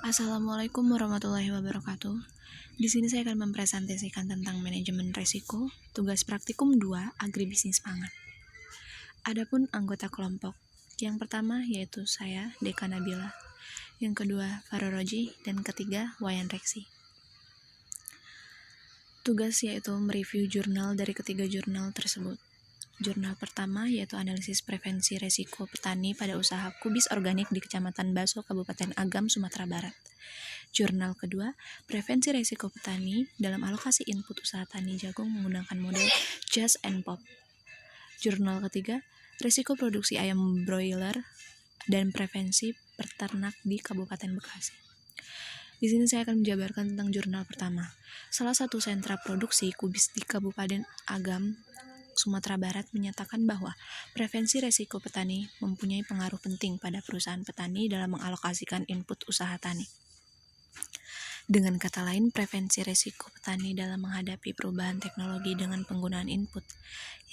Assalamualaikum warahmatullahi wabarakatuh. Di sini saya akan mempresentasikan tentang manajemen risiko, tugas praktikum 2, agribisnis pangan. Adapun anggota kelompok, yang pertama yaitu saya, Deka Nabila, yang kedua Faroroji, dan ketiga Wayan Reksi. Tugas yaitu mereview jurnal dari ketiga jurnal tersebut. Jurnal pertama yaitu analisis prevensi resiko petani pada usaha kubis organik di Kecamatan Baso, Kabupaten Agam, Sumatera Barat. Jurnal kedua, prevensi resiko petani dalam alokasi input usaha tani jagung menggunakan model Just and Pop. Jurnal ketiga, resiko produksi ayam broiler dan prevensi peternak di Kabupaten Bekasi. Di sini saya akan menjabarkan tentang jurnal pertama. Salah satu sentra produksi kubis di Kabupaten Agam, Sumatera Barat menyatakan bahwa prevensi resiko petani mempunyai pengaruh penting pada perusahaan petani dalam mengalokasikan input usaha tani. Dengan kata lain, prevensi resiko petani dalam menghadapi perubahan teknologi dengan penggunaan input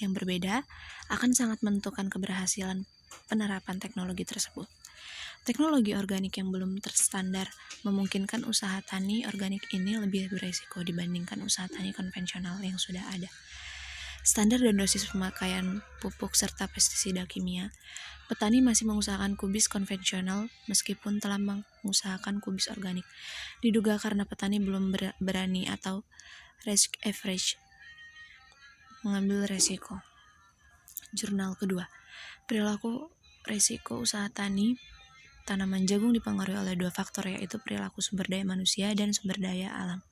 yang berbeda akan sangat menentukan keberhasilan penerapan teknologi tersebut. Teknologi organik yang belum terstandar memungkinkan usaha tani organik ini lebih beresiko dibandingkan usaha tani konvensional yang sudah ada. Standar dan dosis pemakaian pupuk serta pestisida kimia, petani masih mengusahakan kubis konvensional meskipun telah mengusahakan kubis organik. Diduga karena petani belum berani atau risk average mengambil resiko. Jurnal kedua, perilaku resiko usaha tani tanaman jagung dipengaruhi oleh dua faktor, yaitu perilaku sumber daya manusia dan sumber daya alam.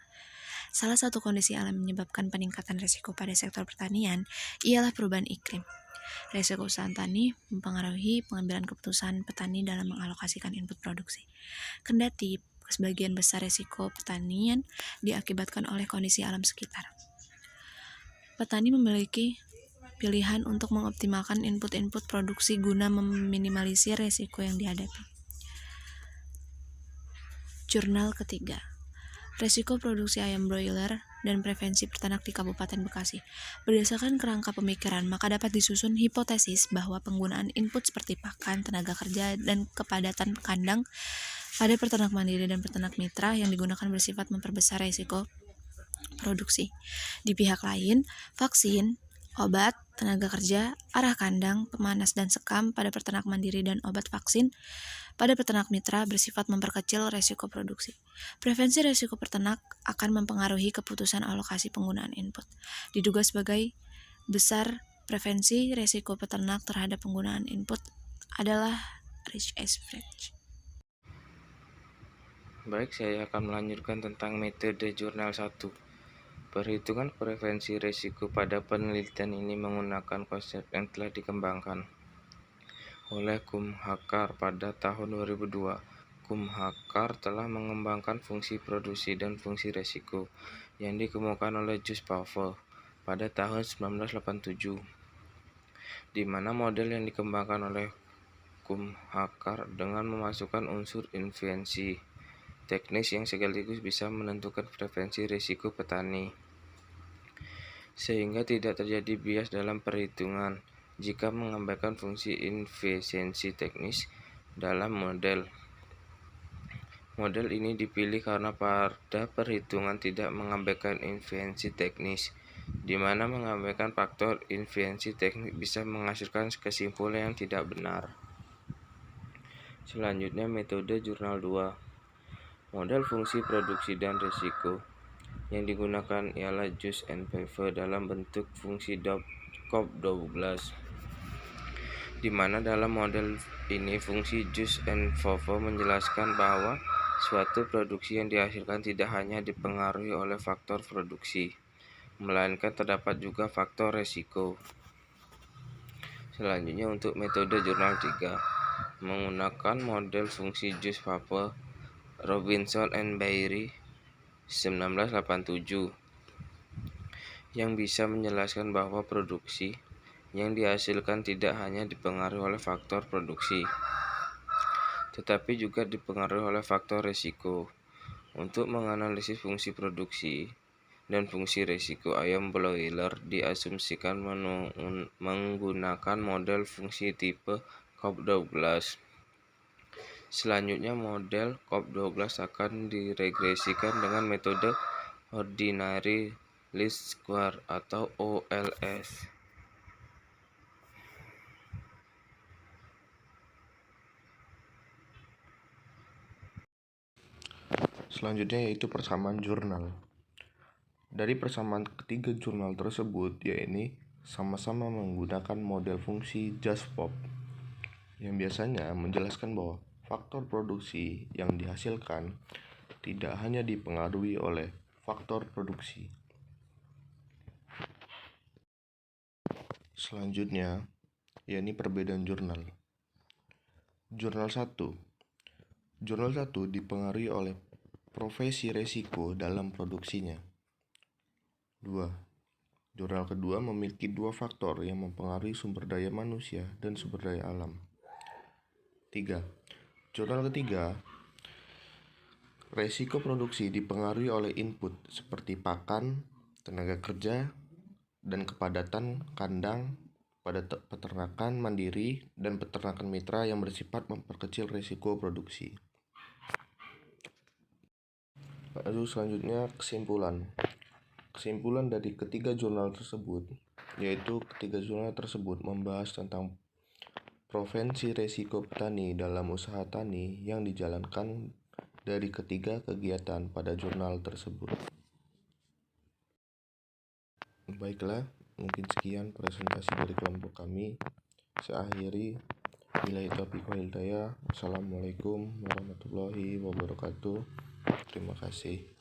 Salah satu kondisi alam menyebabkan peningkatan risiko pada sektor pertanian ialah perubahan iklim. Risiko usaha tani mempengaruhi pengambilan keputusan petani dalam mengalokasikan input produksi. Kendati sebagian besar risiko pertanian diakibatkan oleh kondisi alam sekitar. Petani memiliki pilihan untuk mengoptimalkan input-input produksi guna meminimalisir risiko yang dihadapi. Jurnal ketiga, resiko produksi ayam broiler dan prevensi peternak di Kabupaten Bekasi. Berdasarkan kerangka pemikiran, maka dapat disusun hipotesis bahwa penggunaan input seperti pakan, tenaga kerja, dan kepadatan kandang pada peternak mandiri dan peternak mitra yang digunakan bersifat memperbesar risiko produksi. Di pihak lain, vaksin, obat, tenaga kerja, arah kandang, pemanas dan sekam pada peternak mandiri dan obat vaksin pada peternak mitra bersifat memperkecil risiko produksi. Prevensi risiko peternak akan mempengaruhi keputusan alokasi penggunaan input. Diduga sebagai besar prevensi risiko peternak terhadap penggunaan input adalah risk average. Baik, saya akan melanjutkan tentang metode jurnal 1. Perhitungan prevensi risiko pada penelitian ini menggunakan konsep yang telah dikembangkan oleh Kumhakar pada tahun 2002. Kumhakar telah mengembangkan fungsi produksi dan fungsi risiko yang dikemukakan oleh Jules Paveur pada tahun 1987, di mana model yang dikembangkan oleh Kumhakar dengan memasukkan unsur inferensi teknis yang sekaligus bisa menentukan prevensi risiko petani, sehingga tidak terjadi bias dalam perhitungan jika mengabaikan fungsi efisiensi teknis dalam model. Model ini dipilih karena pada perhitungan tidak mengabaikan efisiensi teknis, di mana mengabaikan faktor efisiensi teknis bisa menghasilkan kesimpulan yang tidak benar. Selanjutnya, metode jurnal 2. Model fungsi produksi dan risiko yang digunakan ialah Jules and Paveur dalam bentuk fungsi COP12, di mana dalam model ini fungsi Jules and Paveur menjelaskan bahwa suatu produksi yang dihasilkan tidak hanya dipengaruhi oleh faktor produksi, melainkan terdapat juga faktor risiko. Selanjutnya, untuk metode jurnal 3, menggunakan model fungsi Jules Paveur, Robinson and Baird 1987, yang bisa menjelaskan bahwa produksi yang dihasilkan tidak hanya dipengaruhi oleh faktor produksi, tetapi juga dipengaruhi oleh faktor risiko. Untuk menganalisis fungsi produksi dan fungsi risiko ayam broiler diasumsikan menggunakan model fungsi tipe COP12. Selanjutnya, model COP12 akan diregresikan dengan metode Ordinary Least Square atau OLS. Selanjutnya yaitu persamaan jurnal. Dari persamaan ketiga jurnal tersebut, yaitu sama-sama menggunakan model fungsi JASPOP yang biasanya menjelaskan bahwa faktor produksi yang dihasilkan tidak hanya dipengaruhi oleh faktor produksi. Selanjutnya, yakni perbedaan jurnal. Jurnal 1. Jurnal 1 dipengaruhi oleh profesi resiko dalam produksinya. 2. Jurnal kedua memiliki dua faktor yang mempengaruhi sumber daya manusia dan sumber daya alam. 3. Jurnal ketiga, resiko produksi dipengaruhi oleh input seperti pakan, tenaga kerja, dan kepadatan kandang pada peternakan mandiri dan peternakan mitra yang bersifat memperkecil resiko produksi. Lalu selanjutnya kesimpulan. Kesimpulan dari ketiga jurnal tersebut, yaitu ketiga jurnal tersebut membahas tentang prevensi resiko petani dalam usaha tani yang dijalankan dari ketiga kegiatan pada jurnal tersebut. Baiklah, mungkin sekian presentasi dari kelompok kami. Saya akhiri. Billahi taufiq wal hidayah. Assalamualaikum warahmatullahi wabarakatuh. Terima kasih.